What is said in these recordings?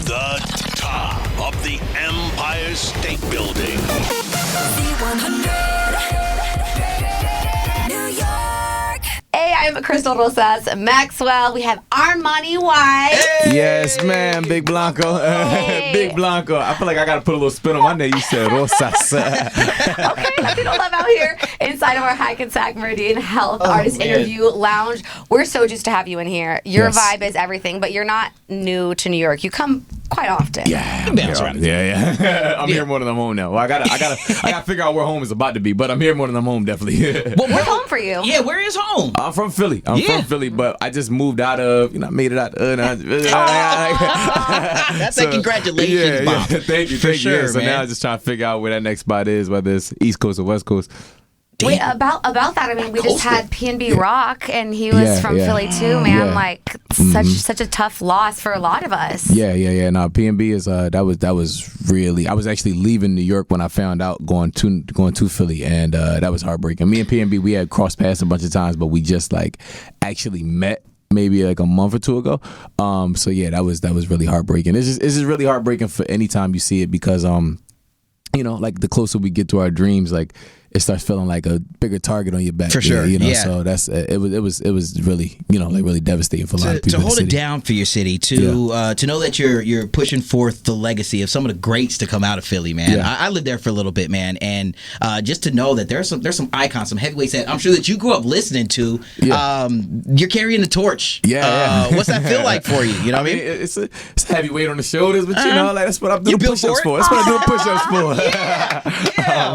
The top of the Empire State Building. New York. Hey, I'm Crystal Rosas Maxwell. We have Armani White. Hey. Yes, man. Big Blanco. Hey. Big Blanco. I feel like I got to put a little spin on my name. You said Rosas. Okay, Latino love out here inside of our Hackensack Meridian Health Artist Interview Lounge. We're so just to have you in here. Your vibe is everything, but you're not new to New York. You come quite often. Yeah, I'm here more than I'm home now. Well, I gotta figure out where home is about to be, but I'm here more than I'm home, definitely. Well, where's home for you? Yeah, where is home? I'm from Philly. I'm from Philly, but I just moved out of, I made it out. That's a congratulations, Bob. Yeah, thank you. For sure, So man. now I'm just trying to figure out where that next spot is, whether it's East Coast or West Coast. Wait, about that, I mean, we just had P&B Rock, and he was from Philly too, man. Like, such a tough loss for a lot of us. Yeah. No, P&B is that was really. I was actually leaving New York when I found out going to Philly, and that was heartbreaking. Me and P&B, we had crossed paths a bunch of times, but we just like actually met maybe like a month or two ago. So yeah, that was really heartbreaking. It's just really heartbreaking for any time you see it because like the closer we get to our dreams, like it starts feeling like a bigger target on your back. For sure. So that's it was really really devastating for a lot of people. To hold it down for your city, to know that you're pushing forth the legacy of some of the greats to come out of Philly, man. Yeah. I lived there for a little bit, man, and just to know that there's some icons, some heavyweights that I'm sure that you grew up listening to. You're carrying the torch. What's that feel like for you? You know what I mean? It's a heavy weight on the shoulders, but that's what I'm doing push-ups for. That's what I'm doing push-ups for.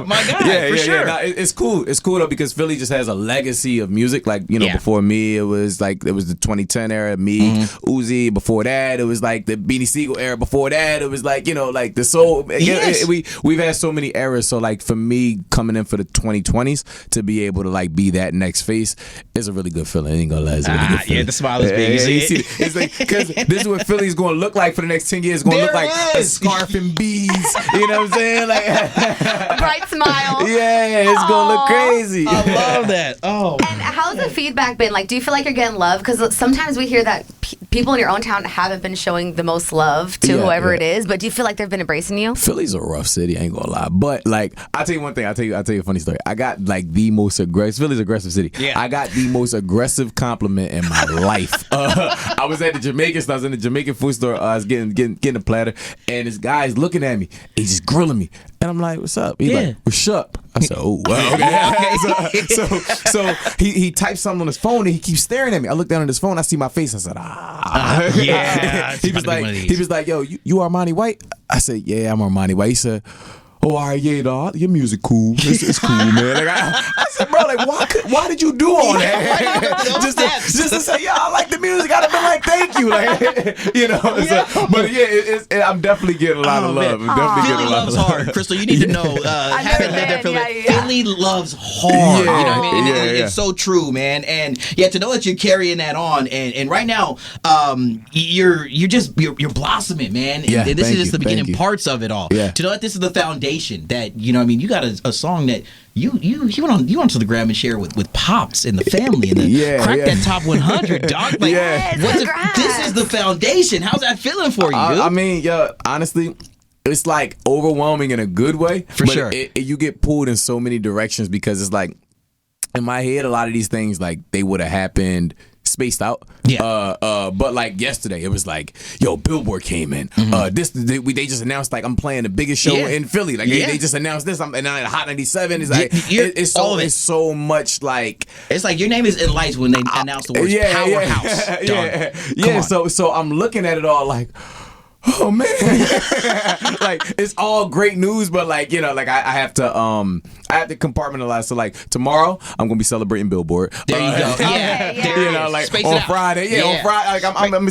My God, for sure. Nah, it's cool. It's cool though because Philly just has a legacy of music. Like before me, it was the 2010 era. Me, Uzi. Before that, it was like the Beanie Siegel era. Before that, it was like like the soul. Yes. We've had so many eras. So like for me, coming in for the 2020s to be able to like be that next face is a really good feeling. I ain't gonna lie, it's a really good feeling. Yeah, the smile is big. You see it? It's like because this is what Philly's going to look like for the next 10 years. It's going to look like a scarf and beads. You know what I'm saying? Like a bright smile. Yeah, it's gonna look crazy. I love that. Oh. And how's the feedback been? Like, do you feel like you're getting love? Because sometimes we hear that people in your own town haven't been showing the most love to whoever it is. But do you feel like they've been embracing you? Philly's a rough city. I ain't gonna lie. But like, I'll tell you one thing. I'll tell you a funny story. I got like the most aggressive. Philly's an aggressive city. Yeah. I got the most aggressive compliment in my life. I was at the Jamaican. I was in the Jamaican food store. I was getting a platter, and this guy's looking at me. He's just grilling me, and I'm like, "What's up?" He's like, "What's up?" I said, "Oh, well, okay." so he types something on his phone and he keeps staring at me. I look down at his phone. I see my face. I said, yeah. He was like, "Yo, you Armani White?" I said, "Yeah, I'm Armani White." He said, "Oh, all right, yeah, dog. Your music cool. It's cool, man." Like I said, "Bro, like why did you do all that?" just to say, "Yeah, I like the music." I'd have been like, "Thank you," like So, but yeah, I'm definitely getting a lot of love. I'm definitely getting a lot of love. Philly loves hard, Crystal. You need to know. Having lived there, Philly loves hard. Yeah, you know what I mean? yeah. It's so true, man. And to know that you're carrying that on, and right now, you're blossoming, man. Yeah, and this is just the beginning you. parts of it all. Yeah. To know that this is the foundation. That you got a song that you went to the gram and share with Pops and the family and crack that top 100, dog. Like, this is the foundation. How's that feeling for you, dude? I mean, honestly, it's like overwhelming in a good way. For sure. You get pulled in so many directions because it's like in my head, a lot of these things like they would have happened spaced out. But like yesterday, it was like, yo, Billboard came in. They just announced like I'm playing the biggest show in Philly. Like they just announced this. And then Hot 97 is like it's so much like it's like your name is in lights when they announced the words powerhouse. So I'm looking at it all like, oh man, like it's all great news, but like like I have to compartmentalize. So like tomorrow I'm gonna be celebrating Billboard. There you go. Like Space on Friday. On Friday, like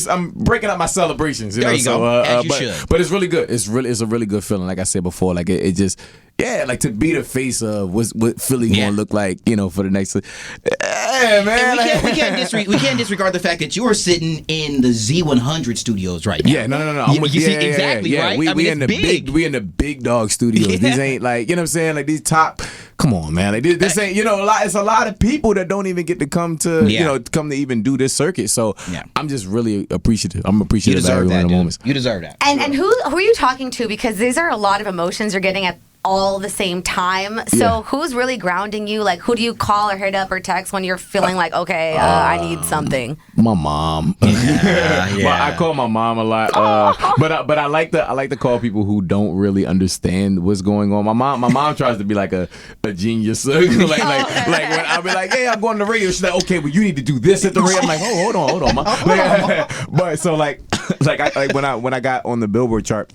I'm breaking up my celebrations. There you go. As you should. But it's really good. It's a really good feeling. Like I said before, like it just. Yeah, like to be the face of what Philly gonna look like, for the next. Yeah, man. And we can't disregard the fact that you are sitting in the Z100 studios right now. Yeah, no. Exactly, right? We in the big dog studios. These ain't like what I'm saying. Like these top come on, man. Like this ain't, you know, it's a lot of people that don't even get to come to, you know, come to even do this circuit. So I'm just really appreciative. I'm appreciative of every one of the moments. You deserve that. And who are you talking to? Because these are a lot of emotions you're getting at all the same time. So who's really grounding you? Like, who do you call or hit up or text when you're feeling like, okay, I need something? My mom. I call my mom a lot. But I like to call people who don't really understand what's going on. My mom tries to be like a genius. like when I'll be like, hey, I'm going to the radio. She's like, okay, well, you need to do this at the radio. I'm like, oh, hold on, mom. But so when I got on the Billboard chart,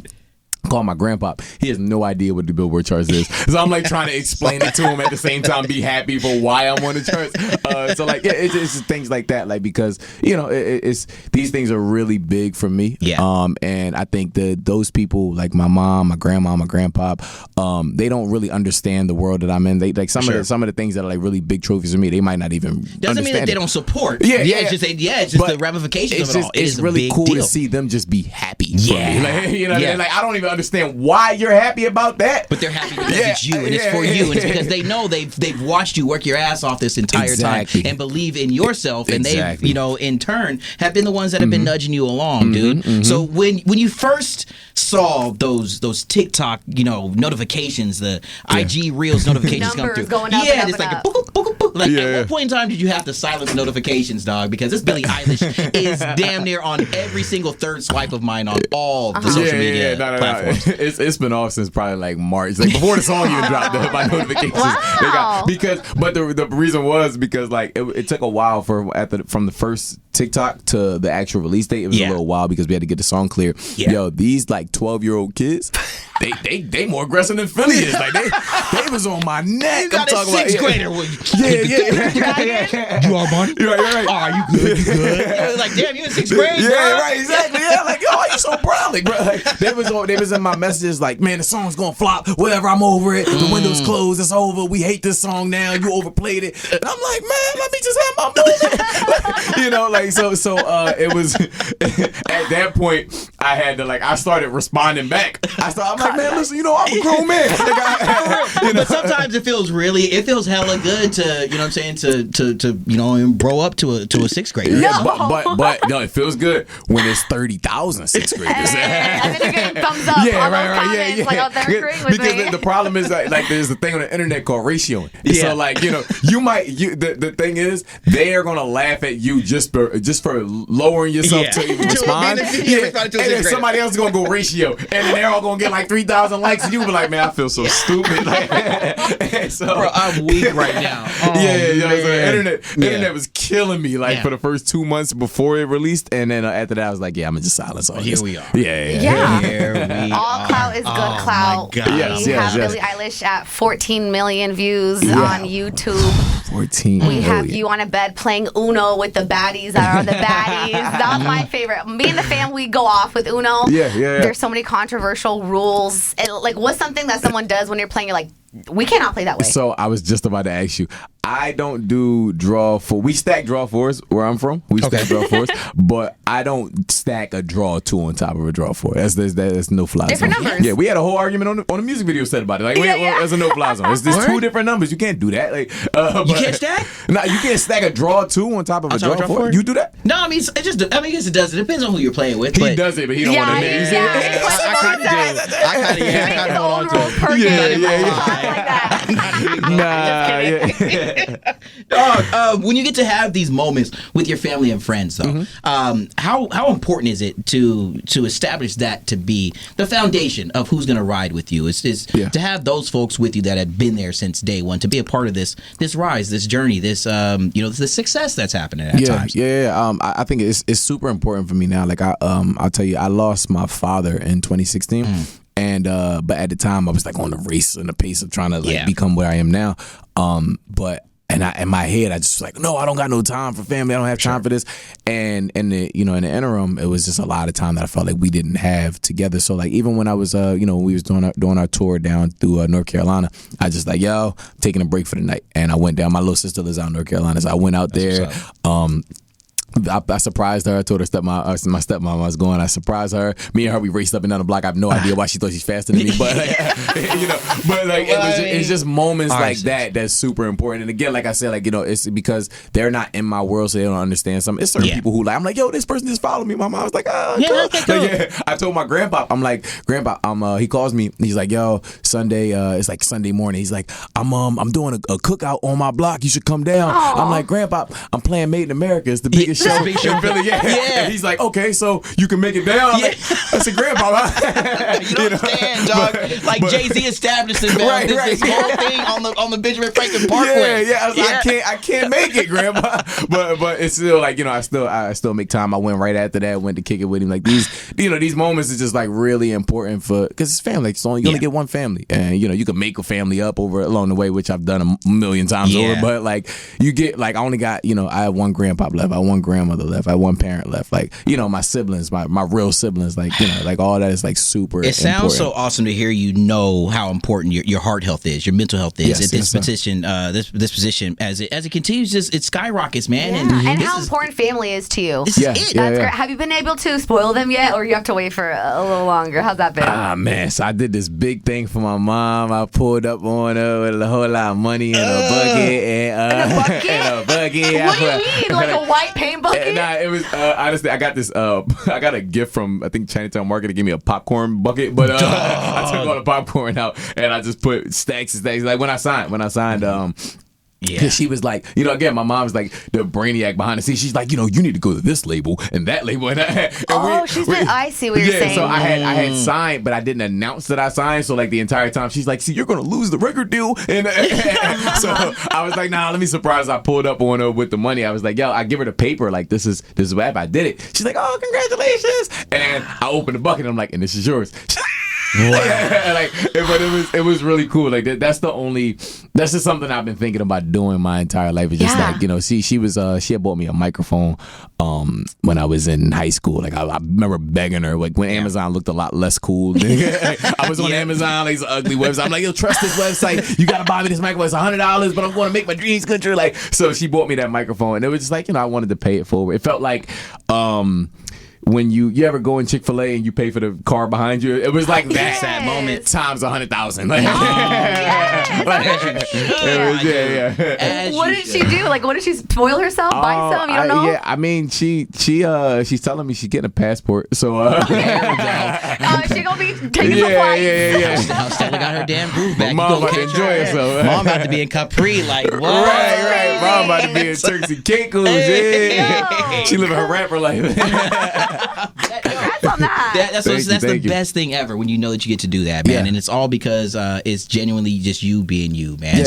call my grandpa. He has no idea what the Billboard charts is. So I'm like trying to explain it to him at the same time, be happy for why I'm on the charts. It's just things like that. Like, because, you know, it's these things are really big for me. Yeah. And I think that those people, like my mom, my grandma, my grandpa, they don't really understand the world that I'm in. They like some of the things that are like really big trophies for me. They might not even doesn't mean that they don't support. It's just the ramifications of it all. It's really cool to see them just be happy. Yeah. Like, you know, like I don't even understand why you're happy about that, but they're happy because it's you and it's for you, and it's because they know they've watched you work your ass off this entire time and believe in yourself, and they've, you know, in turn have been the ones that have been nudging you along, dude. So when you first saw those TikTok, you know, notifications, the IG Reels notifications come through, going up and up it's like a book, book, book. Like at what point in time did you have to silence notifications, dog? Because this Billie Eilish is damn near on every single third swipe of mine on all the social media platforms. It's been off since probably like March, like before the song even dropped. My notifications, but the reason was because like it took a while from the first TikTok to the actual release date. It was a little while because we had to get the song clear. Yo, these like 12-year-old kids, they more aggressive than Philly is. Like they was on my neck. You got I'm talking a 6th grader. Yeah. You Armani? You're right. Oh, are you good? You good? Like, damn, you in 6th grade? Yeah, bro? right, exactly. Yeah, like, yo, why you so brolic, bro? Like, they was in my messages like, man, the song's gonna flop. Whatever, I'm over it. The window's closed. It's over. We hate this song now. You overplayed it. And I'm like, man, let me just have my moment. You know, like so. It was at that point I had to I started responding back. I'm like, man, listen, you know, I'm a grown man. But sometimes it feels hella good to, you know what I'm saying, to you know, grow up to a 6th grader. Yeah, but no, it feels good when it's 30,000 6th graders. And then you're getting thumbs up. Yeah, on right, those comments, yeah. Like, oh, they're agreeing with me. Because the problem is like there's a thing on the internet called ratioing. So like, you know, the thing is they are gonna laugh at you just for lowering yourself to even respond. And then somebody else is gonna go ratio, and then they're all gonna get like 3,000 likes, and you be like, man, I feel so stupid. Bro, I'm weak right now. So the internet was killing me for the first 2 months before it released, and then after that I was like, yeah, I'm gonna just silence all this. Here we are. Yeah. Here we all are. clout is good clout. We have Billie Eilish at 14 million views on YouTube. 14 We have you on a bed playing Uno with the baddies that are the baddies. That's my favorite. Me and the fam, we go off with Uno. Yeah. There's so many controversial rules. What's something that someone does when you're playing, you're like, we cannot play that way? So I was just about to ask you. I don't do draw four. We stack draw fours where I'm from. We stack draw fours, but I don't stack a draw 2 on top of a draw 4. That's no fly zone. Different numbers. Yeah, we had a whole argument on the music video set about it. Like, there's a no fly zone. There's 2 different numbers. You can't do that. Like, you can't stack? No, you can't stack a draw 2 on top of a draw 4. You do that? No, I mean, I guess it does. It depends on who you're playing with. He does it, but he don't want to admit it. I kind of do. I kind of hold on to it. When you get to have these moments with your family and friends, though, how important is it to establish that to be the foundation of who's going to ride with you? It's to have those folks with you that have been there since day one, to be a part of this rise, this journey, this the success that's happening at times. I think it's super important for me now. Like I'll tell you, I lost my father in 2016. And but at the time I was like on the race and the pace of trying to become where I am now. But in my head I just was like, no, I don't got no time for family. I don't have time for this. And in the interim, it was just a lot of time that I felt like we didn't have together. So like even when I was we was doing our tour down through North Carolina, I just like, yo, I'm taking a break for the night, and I went down. My little sister lives out in North Carolina, so I went out there. I surprised her. I told her my stepmom I was going. I surprised her. Me and her, we raced up and down the block. I have no idea why she thought she's faster than me, but it's just moments like that that's super important. And again, like I said, it's because they're not in my world, so they don't understand something. It's certain people who I'm like, yo, this person just followed me. My mom was like, cool. I told my grandpa, I'm like, grandpa, he calls me. He's like, yo, Sunday, it's like Sunday morning. He's like, I'm doing a cookout on my block. You should come down. Aww. I'm like, grandpa, I'm playing Made in America. It's the biggest show in Philly. And he's like, okay, so you can make it down. I'm like, I said, grandpa, you don't understand, dog. Jay-Z established this whole thing on the Benjamin Franklin Parkway. I was like, I can't make it, grandpa. But it's still like, I still make time. I went right after that, went to kick it with him. Like these moments is just like really important because it's family. You only get one family, and you can make a family up along the way, which I've done a million times over. But like you get I only got I have one grandpa left, I have one grandmother left, I have one parent left. Like my siblings, my real siblings, like all that is like super. It sounds important. so awesome to hear how important your heart health is, your mental health is at this position. This position as it continues, it skyrockets, man. And how important family is to you. This is it. That's great. Have you been able to spoil them yet, or you have to wait for a little longer? How's that been? Man, so I did this big thing for my mom. I pulled up on her with a whole lot of money in a bucket and a bucket. What do you mean, like a white paint bucket? Nah, it was honestly, I got this. I got a gift from I think Chinatown Market to give me a popcorn bucket, but I took all the popcorn out and I just put stacks and stacks. Like when I signed. Yeah, she was like, again, my mom's like the brainiac behind the scenes. She's like, you need to go to this label and that label and that. I see what you're saying. So I had signed, but I didn't announce that I signed. So like the entire time, she's like, see, you're gonna lose the record deal. And so I was like, nah, let me surprise. I pulled up on her with the money. I was like, yo, I give her the paper. Like this is what happened. I did it. She's like, oh, congratulations. And I opened the bucket. And I'm like, and this is yours. Wow. But it was really cool. Like that's just something I've been thinking about doing my entire life. It's just she had bought me a microphone when I was in high school. Like I remember begging her, like when Amazon looked a lot less cool. I was on Amazon, like it's an ugly website. I'm like, yo, trust this website. You gotta buy me this microphone. It's $100, but I'm gonna make my dreams come true. Like so she bought me that microphone and it was just like, I wanted to pay it forward. It felt like when you ever go in Chick-fil-A and you pay for the car behind you, it was like that sad moment times 100,000. Like, what did she do? Like, what did she spoil herself? Buy some? You don't know? Yeah, I mean, she's telling me she's getting a passport. So she gonna be taking some flights. Yeah. Stella got her damn groove back. Mom about to enjoy herself. Mom about to be in Capri, like what? Right. Mom about to be in Turks and Caicos. Yeah. She living her rapper life. Congrats on that. That's the best thing ever when you know that you get to do that, man. And it's all because it's genuinely just you being you, man.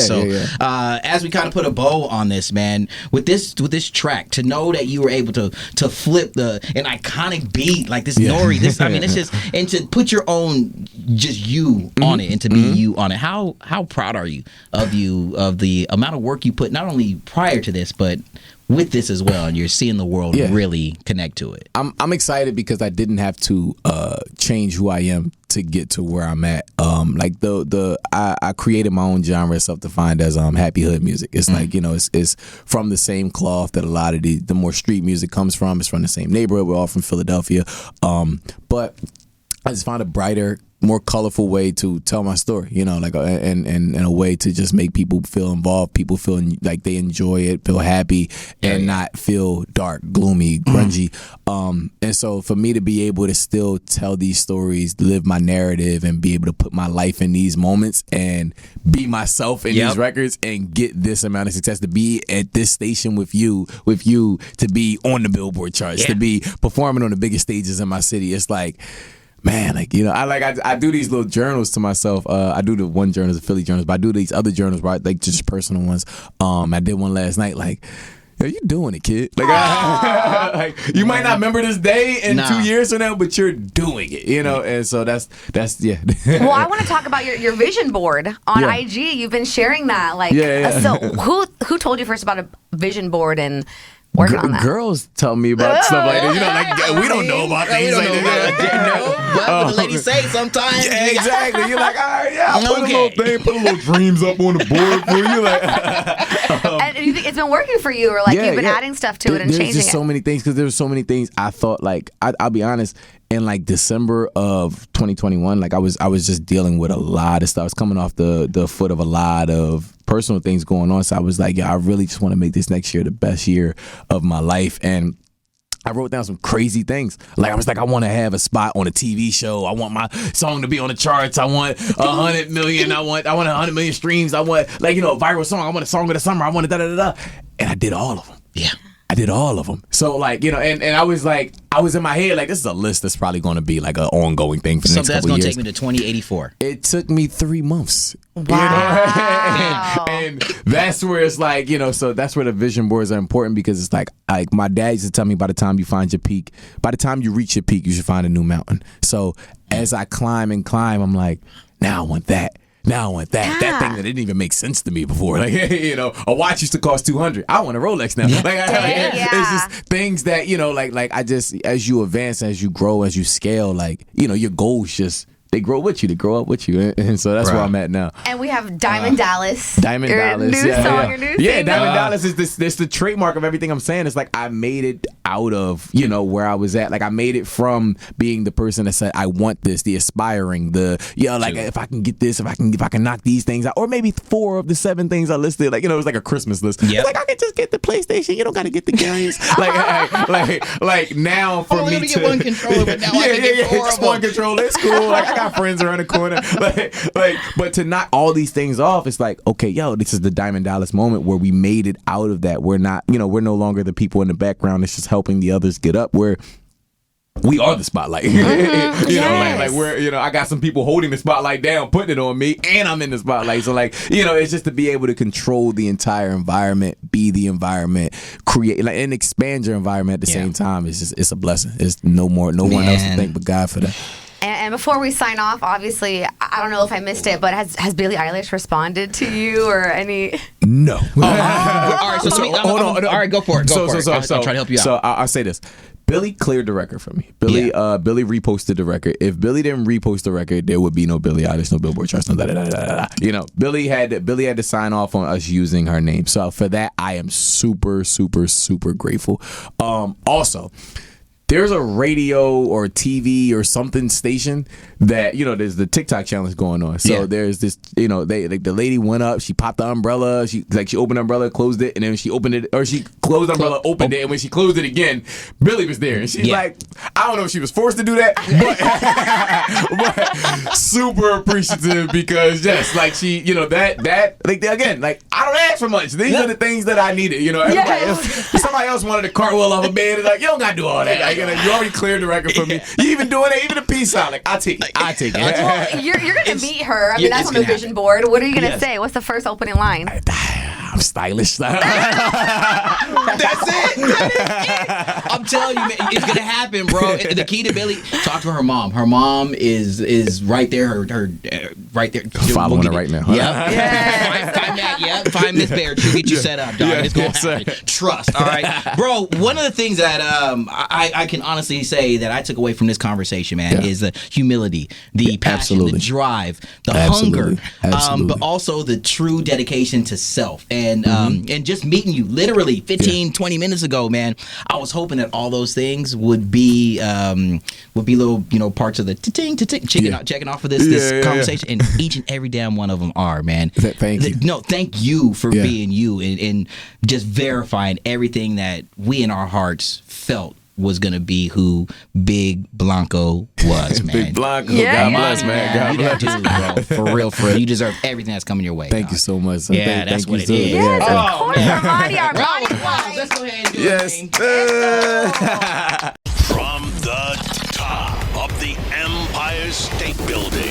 As we kind of put a bow on this, man, with this track, to know that you were able to flip an iconic beat like this Nori, it's just, and to put your own just you on it and to be you on it. How proud are you of the amount of work you put not only prior to this but with this as well, and you're seeing the world really connect to it. I'm excited because I didn't have to change who I am to get to where I'm at. I created my own genre of self-defined as happy hood music. It's like it's from the same cloth that a lot of the more street music comes from. It's from the same neighborhood. We're all from Philadelphia, but I just found a brighter, more colorful way to tell my story, and a way to just make people feel involved, people feel like they enjoy it, feel happy, and not feel dark, gloomy, grungy. And so for me to be able to still tell these stories, live my narrative, and be able to put my life in these moments and be myself in these records and get this amount of success, to be at this station with you, to be on the Billboard charts, to be performing on the biggest stages in my city. It's like, man, I do these little journals to myself. I do the one journal, the Philly journals, but I do these other journals, right? Like just personal ones. I did one last night, like, yo, you doing it, kid. Like, you might not remember this day in 2 years from now, but you're doing it, And so that's Well, I want to talk about your vision board on IG. You've been sharing that, So who told you first about a vision board and working on that? Girls tell me about stuff like that. We don't know about things like that. But the ladies say sometimes. Yeah, exactly. You're like, all right, I'll put a little dreams up on the board for you. And you think it's been working for you, or like you've been adding stuff to it and changing it? There's just so many things, because there were so many things I thought, like, I'll be honest, in like December of 2021, like I was just dealing with a lot of stuff. I was coming off the foot of a lot of personal things going on. So I was like, I really just want to make this next year the best year of my life. And I wrote down some crazy things. Like, I was like, I want to have a spot on a TV show. I want my song to be on the charts. I want 100 million. I want 100 million streams. I want, like, a viral song. I want a song of the summer. I want a da-da-da-da. And I did all of them. Yeah. I did all of them. So, like, and I was like, I was in my head, like, this is a list that's probably going to be like an ongoing thing for the next couple of years. That's going to take me to 2084. It took me 3 months. Wow. And that's where it's like, so that's where the vision boards are important, because it's like my dad used to tell me, by the time you find your peak, by the time you reach your peak, you should find a new mountain. So as I climb and climb, I'm like, now I want that. Now I want that. That thing that didn't even make sense to me before. Like, a watch used to cost $200. I want a Rolex now. It's just things that, like I just, as you advance, as you grow, as you scale, like, your goals just, they grow with you. They grow up with you. And so that's where I'm at now. And we have Diamond Dallas. Diamond Dallas. Your new song, your new single. Diamond Dallas is this the trademark of everything I'm saying. It's like I made it out of, where I was at. Like, I made it from being the person that said, I want this, the aspiring, like, if I can get this, if I can knock these things out, or maybe 4 of the 7 things I listed, like, it was like a Christmas list. Yep. Like, I can just get the PlayStation. You don't got to get the games. like now for me to get one controller, but now I can get 4 just of them. one controller. It's cool. Like, I got friends around the corner. But to knock all these things off, it's like, okay, this is the Diamond Dallas moment where we made it out of that. We're not, we're no longer the people in the background. It's just helping the others get up. We are the spotlight. Like we're, I got some people holding the spotlight down, putting it on me, and I'm in the spotlight. So, like, it's just to be able to control the entire environment, be the environment, create, like, and expand your environment at the same time. It's a blessing. It's no one else to thank but God for that. And before we sign off, obviously, I don't know if I missed it, but has Billie Eilish responded to you or any? No. All right, hold on. All right, go for it. I'll try to help you out. So I'll say this. Billie cleared the record for me. Billie reposted the record. If Billie didn't repost the record, there would be no Billie Eilish, no Billboard charts, no da-da-da-da-da. Billie had to sign off on us using her name. So for that, I am super, super, super grateful. Also, there's a radio or TV or something station that, there's the TikTok challenge going on. So there's this, the lady went up, she popped the umbrella, she opened the umbrella, closed it, and then she opened it, or she closed the umbrella, opened it, and when she closed it again, Billie was there. And she's like, I don't know if she was forced to do that, but super appreciative, because like she, that like, again, like, I don't ask for much. These are the things that I needed. Everybody else, somebody else wanted to cartwheel off a bed. It's like, you don't got to do all that. Like, you already cleared the record for me. You even doing it, even a peace out. Like, I take it. Well, you're going to meet her. I mean, that's on the vision board. What are you going to say? What's the first opening line? I'm stylish. That's it. I'm telling you, man, it's gonna happen, bro. The key to Billie, talk to her mom. Her mom is right there. Her right there. Following her right now. Yep. Find Miss Baird. She'll get you set up, dog. It's gonna happen. Trust. All right, bro. One of the things that I can honestly say that I took away from this conversation, man, is the humility, the passion, the drive, the hunger, but also the true dedication to self. And just meeting you literally 15, 20 minutes ago, man, I was hoping that all those things would be little, parts of the checking off of this conversation, and each and every damn one of them are, man. Thank you. No, thank you for being you and just verifying everything that we in our hearts felt was going to be who Big Blanco was, man. Big Blanco. God bless, man. God bless. Bro. For real. You deserve everything that's coming your way. Thank you so much. Yeah, that's what it is. Yes, of course. Armani White. Let's go ahead and do it. From the top of the Empire State Building,